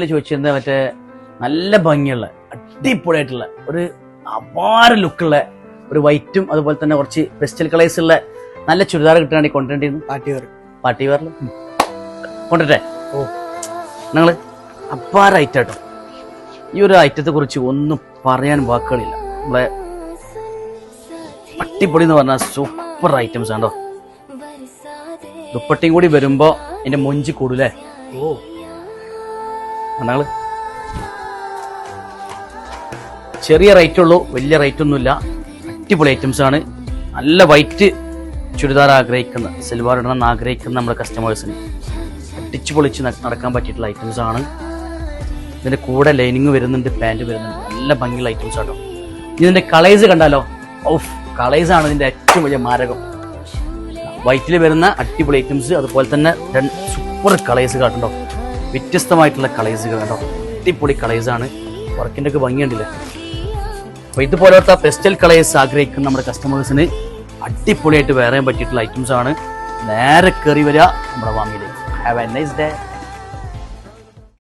ചോദിച്ചിരുന്നത് മറ്റേ നല്ല ഭംഗിയുള്ള അടിപൊളിയായിട്ടുള്ള ഒരു അപാര ലുക്കുള്ള ഒരു വൈറ്റും അതുപോലെ തന്നെ കുറച്ച് പെസ്റ്റൽ കളേഴ്സ് ഉള്ള നല്ല ചുരിദാർ കിട്ടുകയാണെങ്കിൽ കൊണ്ടുവരേണ്ടിയിരുന്നു. പാർട്ടി വെയറിൽ കൊണ്ടുവരട്ടെ? ഓ, നിങ്ങള് അപാര ഐറ്റം കേട്ടോ. ഈ ഒരു ഐറ്റത്തെ കുറിച്ച് ഒന്നും പറയാൻ വാക്കുകളില്ല. നമ്മളെ അടിപൊളി എന്ന് പറഞ്ഞാൽ സൂപ്പർ ഐറ്റംസ് ആണോ. ദുപ്പട്ടയും കൂടി വരുമ്പോ എന്റെ മൊഞ്ചി കൂടൂലേ. ഓ, ഞങ്ങള് ചെറിയ റേറ്റ് ഉള്ളൂ, വലിയ റേറ്റ് ഒന്നുമില്ല. അടിപൊളി ഐറ്റംസ് ആണ്. നല്ല വൈറ്റ് ചുരിദാർ ആഗ്രഹിക്കുന്ന, സിൽവാർ ഇടണമെന്ന് ആഗ്രഹിക്കുന്ന നമ്മുടെ കസ്റ്റമേഴ്സിന് അടിച്ചു പൊളിച്ച് നടക്കാൻ പറ്റിയിട്ടുള്ള ഐറ്റംസ് ആണ്. ഇതിന്റെ കൂടെ ലൈനിങ് വരുന്നുണ്ട്, പാന്റ് വരുന്നുണ്ട്. നല്ല ഭംഗിയുള്ള ഐറ്റംസ് ആട്ടോ. ഇതിന്റെ കളേഴ്സ് കണ്ടാലോ, ഓഫ്, കളേഴ്സ് ആണ് ഇതിന്റെ ഏറ്റവും വലിയ മാരകം. വൈറ്റിൽ വരുന്ന അടിപൊളി ഐറ്റംസ്, അതുപോലെ തന്നെ സൂപ്പർ കളേഴ്സ് കാട്ടുണ്ടോ, വ്യത്യസ്തമായിട്ടുള്ള കളേഴ്സുകൾ കേട്ടോ. അടിപൊളി കളേഴ്സ് ആണ്. വർക്കിന്റെ ഒക്കെ ഭംഗിയുണ്ടല്ലേ. അപ്പൊ ഇതുപോലത്തെ പെസ്റ്റൽ കളേഴ്സ് ആഗ്രഹിക്കുന്ന നമ്മുടെ കസ്റ്റമേഴ്സിന് അടിപൊളിയായിട്ട് വേറെ പറ്റിയിട്ടുള്ള ഐറ്റംസ് ആണ്. നേരെ കയറി വരിക നമ്മുടെ വാങ്ങിയിലേക്ക്. Have a nice day.